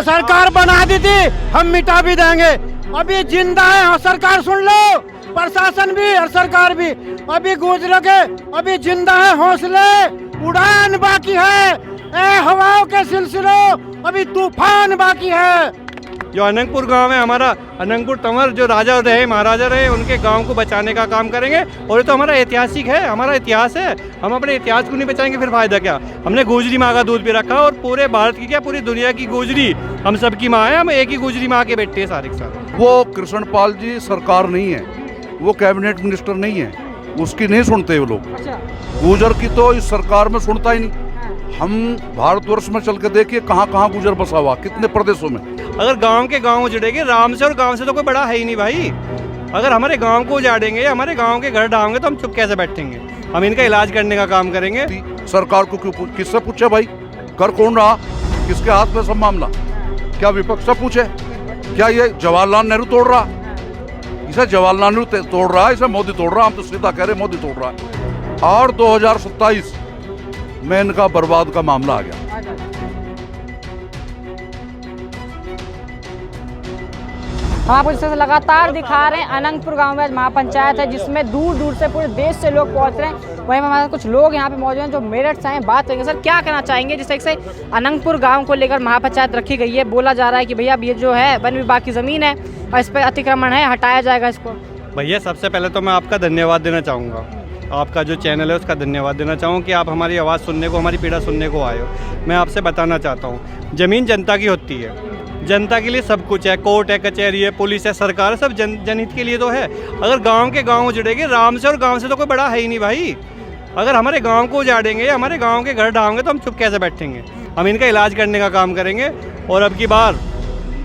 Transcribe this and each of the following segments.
सरकार बना दी थी, हम मिटा भी देंगे। अभी जिंदा है और सरकार, सुन लो, प्रशासन भी और सरकार भी। अभी गुजरों के अभी जिंदा है, हौसले, उड़ान बाकी है। ए हवाओं के सिलसिलों, अभी तूफान बाकी है। जो अनंगपुर गांव है हमारा, अनंगपुर तंवर जो राजा रहे, महाराजा रहे, उनके गांव को बचाने का काम करेंगे। और ये तो हमारा ऐतिहासिक है, हमारा इतिहास है। हम अपने इतिहास को नहीं बचाएंगे फिर फायदा क्या। हमने गुजरी माँ का दूध भी रखा, और पूरे भारत की क्या, पूरी दुनिया की गुजरी हम सबकी माँ है। हम एक ही गुजरी माँ के बेटे हैं सारे के सारे। वो कृष्णपाल जी सरकार नहीं है, वो कैबिनेट मिनिस्टर नहीं है, उसकी नहीं सुनते वो लोग। गुजर की तो इस सरकार में सुनता ही नहीं। हम भारतवर्ष में चल के देखिए कहाँ कहाँ गुजर बसा हुआ, कितने प्रदेशों में। अगर गांव के गांव उजड़ेंगे राम से, और गांव से तो कोई बड़ा है ही नहीं भाई। अगर हमारे गांव को उजाड़ेंगे, हमारे गांव के घर ढाएंगे, तो हम चुप कैसे बैठेंगे। हम इनका इलाज करने का काम करेंगे। सरकार को क्यों किससे पूछे भाई, कर कौन रहा, किसके हाथ में सब मामला? क्या विपक्ष से पूछे? क्या ये जवाहरलाल नेहरू तोड़ रहा? इसे जवाहरलाल नेहरू तोड़ रहा है, इसे मोदी तोड़ रहा। हम तो सीधा कह रहे मोदी तोड़ रहा है। और 2027 में इनका बर्बाद का मामला आ गया। हम आपको जिस तरह से लगातार दिखा रहे हैं, अनंगपुर गांव में महापंचायत है, जिसमें दूर दूर से पूरे देश से लोग पहुंच रहे हैं। वहीं हमारे साथ कुछ लोग यहाँ पे मौजूद हैं जो मेरठ से हैं। बात करेंगे, सर क्या कहना चाहेंगे जिस तरह से अनंगपुर गांव को लेकर महापंचायत रखी गई है? बोला जा रहा है कि भैया अब ये जो है वन विभाग की ज़मीन है और इस पर अतिक्रमण है, हटाया जाएगा इसको। भैया सबसे पहले तो मैं आपका धन्यवाद देना चाहूँगा, आपका जो चैनल है उसका धन्यवाद देना चाहूँ कि आप हमारी आवाज़ सुनने को, हमारी पीड़ा सुनने को आए हो। मैं आपसे बताना चाहता हूँ, ज़मीन जनता की होती है, जनता के लिए सब कुछ है। कोर्ट है, कचहरी है, पुलिस है, सरकार है, सब जनहित के लिए तो है। अगर गांव के गांव उजड़ेंगे राम से, और गांव से तो कोई बड़ा है ही नहीं भाई। अगर हमारे गांव को उजाड़ेंगे, हमारे गांव के घर ढाएंगे, तो हम चुप कैसे बैठेंगे। हम इनका इलाज करने का काम करेंगे। और अब की बार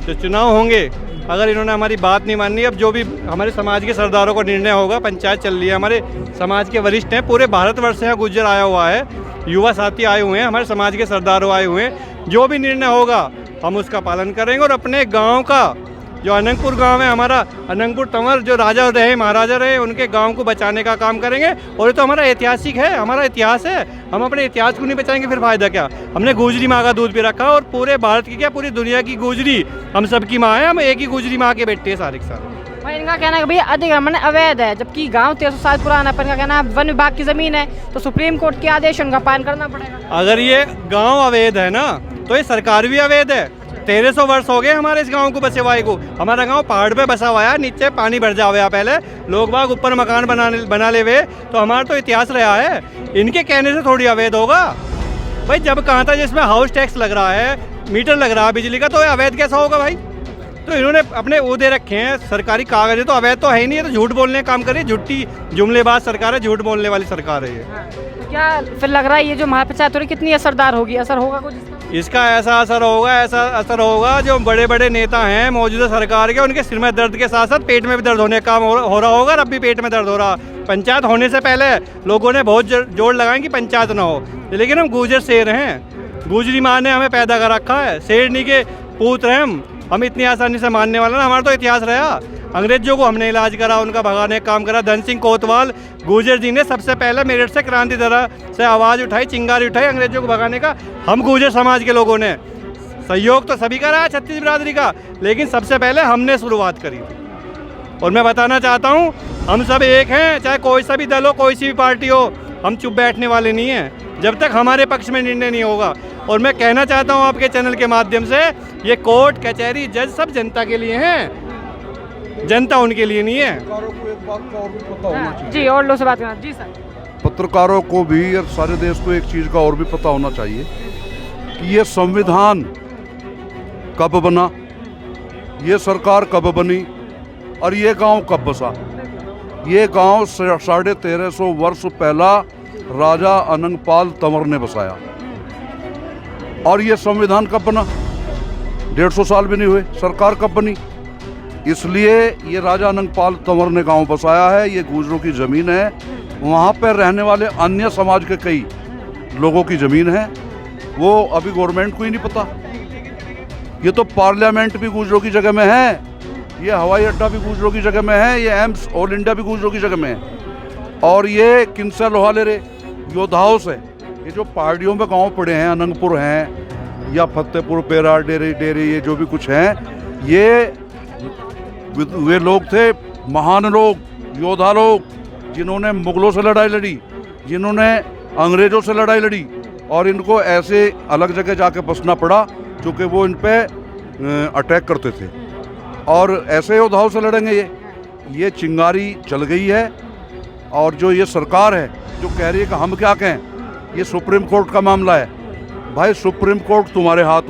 जो चुनाव होंगे, अगर इन्होंने हमारी बात नहीं मानी, अब जो भी हमारे समाज के सरदारों का निर्णय होगा, पंचायत चल रही है, हमारे समाज के वरिष्ठ हैं, पूरे भारतवर्ष से गुजर आया हुआ है, युवा साथी आए हुए हैं, हमारे समाज के सरदारों आए हुए हैं। जो भी निर्णय होगा हम उसका पालन करेंगे। और अपने गांव का जो अनंगपुर गांव है हमारा, अनंगपुर तंवर जो राजा रहे, महाराजा रहे, उनके गांव को बचाने का काम करेंगे। और ये तो हमारा ऐतिहासिक है, हमारा इतिहास है। हम अपने इतिहास को नहीं बचाएंगे फिर फायदा क्या। हमने गुजरी माँ का दूध भी रखा, और पूरे भारत की क्या, पूरी दुनिया की गुजरी हम सबकी माँ है। हम एक ही गुजरी माँ के बेटे हैं सारे के सारे। भाई इनका कहना है कि भैया अतिक्रमण अवैध है, जबकि गांव 1300 साल पुराना है। पर इनका कहना है वन विभाग की ज़मीन है, तो सुप्रीम कोर्ट के आदेश उनका पालन करना पड़ेगा। अगर ये गांव अवैध है ना, तो ये सरकार भी अवैध है। 1300 वर्ष हो गए हमारे इस गांव को बसे हुए को। हमारा गांव पहाड़ पे बसा हुआ है, नीचे पानी भर जा हुआ है। पहले लोग बाग ऊपर मकान बना ले हुए, तो हमारा तो इतिहास रहा है। इनके कहने से थोड़ी अवैध होगा भाई। जब कहा था जिसमें हाउस टैक्स लग रहा है, मीटर लग रहा है बिजली का, तो अवैध कैसा होगा भाई। तो इन्होंने अपने वो दे रखे हैं सरकारी कागज, तो अवैध तो है ही नहीं है। तो झूठ बोलने का काम करिए, झूठी जुमलेबाज सरकार है, झूठ बोलने वाली सरकार है ये। तो क्या फिर लग रहा है ये जो महापंचायत हो रही कितनी असरदार होगी, असर होगा कुछ इसका? ऐसा असर होगा जो बड़े बड़े नेता हैं मौजूदा सरकार के, उनके सिर में दर्द के साथ साथ पेट में भी दर्द होने का काम हो रहा होगा। अब भी पेट में दर्द हो रहा। पंचायत होने से पहले लोगों ने बहुत जोर लगाए कि पंचायत ना हो, लेकिन हम गुजर शेर हैं। गुजरी माँ ने हमें पैदा कर रखा है, शेरनी के पूत हैं हम इतनी आसानी से मानने वाला ना। हमारा तो इतिहास रहा। अंग्रेजों को हमने इलाज करा, उनका भगाने का काम करा। धन सिंह कोतवाल गुर्जर जी ने सबसे पहले मेरठ से क्रांति तरह से आवाज़ उठाई, चिंगारी उठाई अंग्रेजों को भगाने का। हम गुर्जर समाज के लोगों ने सहयोग तो सभी का रहा, छत्तीस बिरादरी का, लेकिन सबसे पहले हमने शुरुआत करी थी। और मैं बताना चाहता हूँ, हम सब एक हैं, चाहे कोई सा भी दल हो, कोई सी भी पार्टी हो। हम चुप बैठने वाले नहीं हैं जब तक हमारे पक्ष में निर्णय नहीं होगा। और मैं कहना चाहता हूँ आपके चैनल के माध्यम से, ये कोर्ट कचहरी जज सब जनता के लिए हैं, जनता उनके लिए नहीं है। जी और लोग से बात करना। जी सर, पत्रकारों को भी और सारे देश को एक चीज़ का और भी पता होना चाहिए कि ये संविधान कब बना, ये सरकार कब बनी और ये गांव कब बसा। ये गांव 1350 वर्ष पहला राजा अनंगपाल तंवर ने बसाया। और ये संविधान कब बना? 150 साल भी नहीं हुए। सरकार कब बनी? इसलिए ये राजा अनंगपाल तंवर ने गांव बसाया है। ये गुजरों की ज़मीन है, वहाँ पर रहने वाले अन्य समाज के कई लोगों की ज़मीन है। वो अभी गवर्नमेंट को ही नहीं पता। ये तो पार्लियामेंट भी गुजरों की जगह में है, ये हवाई अड्डा भी गुजरों की जगह में है, ये एम्स ऑल इंडिया भी गुजरों की जगह में है। और ये किनसे लोहा ले रहे योद्धाओं से। ये जो पहाड़ियों में गांव पड़े हैं, अनंगपुर हैं, या फतेहपुर पेरा डेरी ये जो भी कुछ हैं, ये वे लोग थे महान लोग, योद्धा लोग, जिन्होंने मुगलों से लड़ाई लड़ी, जिन्होंने अंग्रेज़ों से लड़ाई लड़ी, और इनको ऐसे अलग जगह जाके बसना पड़ा क्योंकि वो इन पे अटैक करते थे, और ऐसे योद्धाओं से लड़ेंगे ये चिंगारी चल गई है। और जो ये सरकार है जो कह रही है कि हम क्या कहें, ये सुप्रीम कोर्ट का मामला है। भाई सुप्रीम कोर्ट तुम्हारे हाथ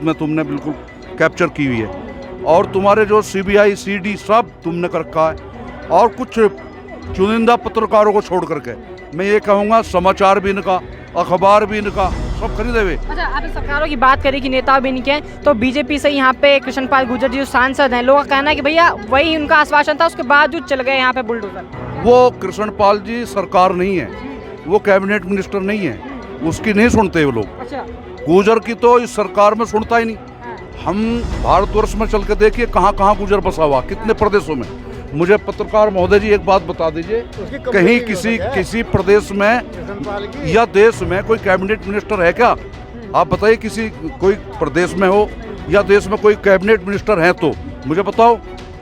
में तुमने बिल्कुल कैप्चर की हुई है, और तुम्हारे जो CBI CD सब तुमने कर रखा है, और कुछ चुनिंदा पत्रकारों को छोड़ करके मैं ये कहूँगा समाचार भी इनका, अखबार भी इनका, सब खरीदे हुए। अच्छा, आपने सरकारों की बात करी कि नेता भी इनके हैं, तो बीजेपी से यहाँ पे कृष्णपाल गुर्जर जी जो सांसद हैं, लोगों का कहना है कि भैया वही उनका आश्वासन था, उसके बावजूद चल गए यहाँ पे बुलडोजर। वो कृष्णपाल जी सरकार नहीं है, वो कैबिनेट मिनिस्टर नहीं है, उसकी नहीं सुनते वो लोग। अच्छा, गुर्जर की तो इस सरकार में सुनता ही नहीं। हम भारतवर्ष में चल के देखिए कहाँ कहाँ गुर्जर बसा हुआ, कितने प्रदेशों में। मुझे पत्रकार महोदय जी एक बात बता दीजिए, कहीं किसी प्रदेश में या देश में कोई कैबिनेट मिनिस्टर है क्या? आप बताइए, किसी कोई प्रदेश में हो या देश में कोई कैबिनेट मिनिस्टर है तो मुझे बताओ।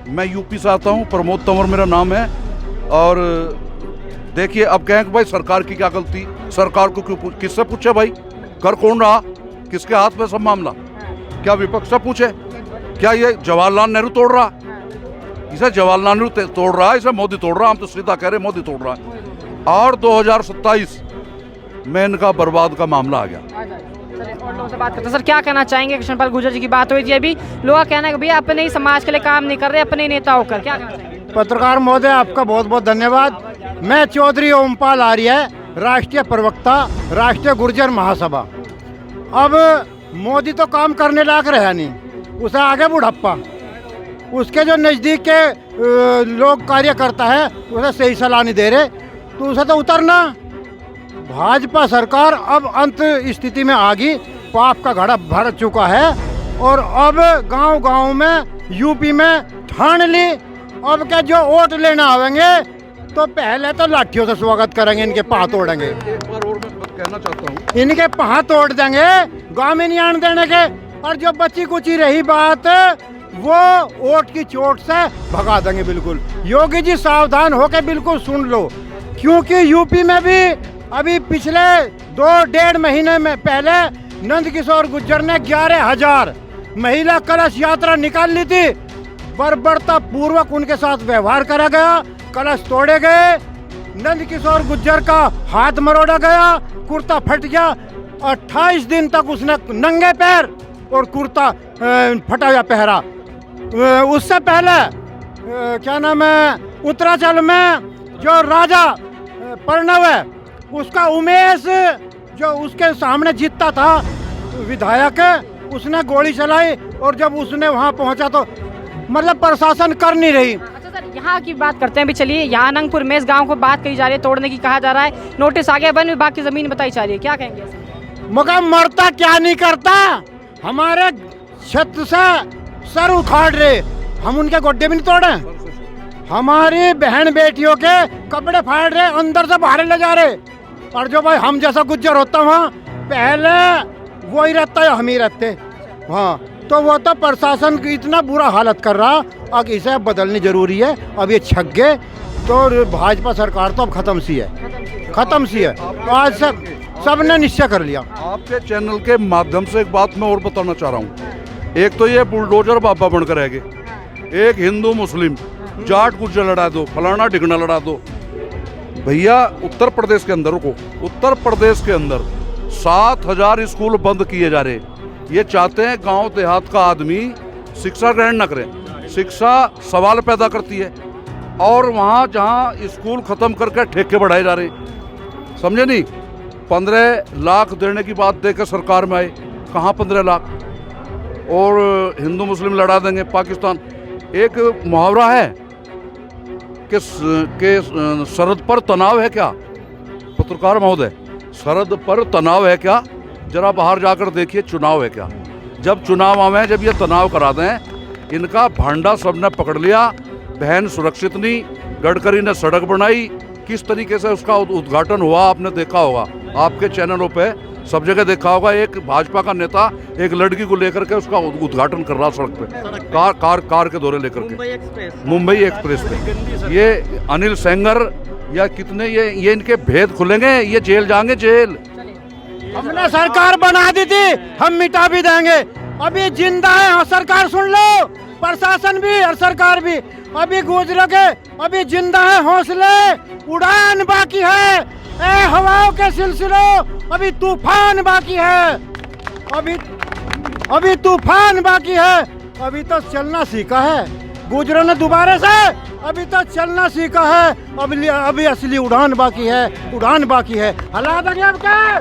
मैं यूपी से आता हूँ, प्रमोद तंवर मेरा नाम है, और देखिए अब कहें कि भाई सरकार की क्या गलती, सरकार को क्यों किससे पूछे भाई, कर कौन रहा, किसके हाथ में सब मामला? क्या विपक्ष से पूछे? क्या ये जवाहरलाल नेहरू तोड़ रहा? इसे जवाहरलाल नेहरू तोड़ रहा है, इसे मोदी तोड़ रहा। हम तो सीधा कह रहे मोदी तोड़ रहा है। और 2027 में इनका बर्बाद का मामला आ गया। चलिए और लोगों से बात करते हैं। सर, क्या कहना चाहेंगे? कृष्णपाल गुर्जर जी की बात हुई थी अभी, लोगों का कहना है कि भैया अपने ही समाज के लिए काम नहीं कर रहे, अपने ही नेता होकर, क्या कहना चाहेंगे? पत्रकार महोदय आपका बहुत बहुत धन्यवाद। मैं चौधरी ओमपाल आर्य, राष्ट्रीय प्रवक्ता, राष्ट्रीय गुर्जर महासभा। अब मोदी तो काम करने लायक रहा नहीं, उसे आगे बुढ़ापा, उसके जो नज़दीक के लोग कार्यकर्ता है उसे सही सलाह नहीं दे रहे, तो उसे तो उतरना। भाजपा सरकार अब अंत स्थिति में आ गई, पाप का घड़ा भर चुका है, और अब गांव-गांव में यूपी में ठान ली, अब क्या जो वोट लेना आवेंगे तो पहले तो लाठियों से स्वागत करेंगे, इनके पाँव तोड़ेंगे। एक बार और मैं कहना चाहता हूँ, इनके पाँव तोड़ देंगे, गाँव में नहीं आने देने के। और जो बची कुची रही बात, वो वोट की चोट से भगा देंगे बिल्कुल। योगी जी सावधान होकर बिल्कुल सुन लो, क्योंकि यूपी में भी अभी पिछले 2-1.5 महीने में पहले नंदकिशोर गुर्जर ने 11,000 महिला कलश यात्रा निकाल ली थी। बर्बरता पूर्वक उनके साथ व्यवहार करा गया, कलश तोड़े गए, नंदकिशोर गुर्जर का हाथ मरोड़ा गया, कुर्ता फट गया। 28 दिन तक उसने नंगे पैर और कुर्ता फटा हुआ पहरा। उससे पहले क्या नाम है, उत्तरांचल में जो राजा प्रणव है, उसका उमेश जो उसके सामने जीतता था विधायक, उसने गोली चलाई, और जब उसने वहां पहुंचा तो मतलब प्रशासन कर नहीं रही। अच्छा सर, यहाँ की बात करते हैं अभी। चलिए, यहाँ अनंगपुर में इस गाँव को बात कही जा रही है, तोड़ने की कहा जा रहा है, नोटिस आ गया, वन विभाग की जमीन बताई जा रही है, क्या कहेंगे? मगर मरता क्या नहीं करता, हमारे छत से सर उखाड़ रहे, हम उनके गोड्डे भी नहीं तोड़े। हमारी बहन बेटियों के कपड़े फाड़ रहे, अंदर से बाहर ले जा रहे। और जो भाई हम जैसा गुज्जर होता वहाँ पहले वो ही रहता है, हम ही रहते। हाँ, तो वो तो प्रशासन की इतना बुरा हालत कर रहा, अब इसे बदलनी जरूरी है। अब ये छक गए तो भाजपा सरकार तो अब खत्म सी है। आज सब ने निश्चय कर लिया। आपके चैनल के माध्यम से एक बात मैं और बताना चाह रहा हूँ। एक तो ये बुलडोजर बाबा बनकर रह गए, एक हिंदू मुस्लिम जाट गुज्जर लड़ा दो, फलाना ढिगना लड़ा दो। भैया उत्तर प्रदेश के अंदर 7,000 स्कूल बंद किए जा रहे। ये चाहते हैं गांव देहात का आदमी शिक्षा ग्रहण न करे। शिक्षा सवाल पैदा करती है, और वहाँ जहाँ स्कूल ख़त्म करके ठेके बढ़ाए जा रहे, समझे नहीं। 15 लाख देने की बात देकर सरकार में आए, कहाँ 15 लाख, और हिंदू मुस्लिम लड़ा देंगे पाकिस्तान। एक मुहावरा है कि सरहद पर तनाव है क्या, पत्रकार महोदय, सरहद पर तनाव है क्या? जरा बाहर जाकर देखिए चुनाव है क्या। जब चुनाव आवे, जब ये तनाव करा दें, इनका भांडा सबने पकड़ लिया। बहन सुरक्षित नहीं, गडकरी ने सड़क बनाई, किस तरीके से उसका उद्घाटन हुआ आपने देखा होगा, आपके चैनलों पे सब जगह देखा होगा, एक भाजपा का नेता एक लड़की को लेकर के उसका उद्घाटन कर रहा सड़क पे, कार के दौरे लेकर के, मुंबई एक्सप्रेस पे। ये अनिल सेंगर या कितने ये इनके भेद खुलेंगे, ये जेल जाएंगे, जेल। हमने सरकार बना दी थी, हम मिटा भी देंगे। अभी जिंदा है और सरकार, सुन लो, प्रशासन भी और सरकार भी। अभी गूंज रखे, अभी जिंदा है हौसले, उड़ान बाकी है। ए हवाओं के सिलसिलों, अभी तूफान बाकी है, अभी तूफान बाकी है। अभी तो चलना सीखा है गुजरों ने दोबारा से, अभी तो चलना सीखा है। अभी असली उड़ान बाकी है, उड़ान बाकी है। हालात अब क्या?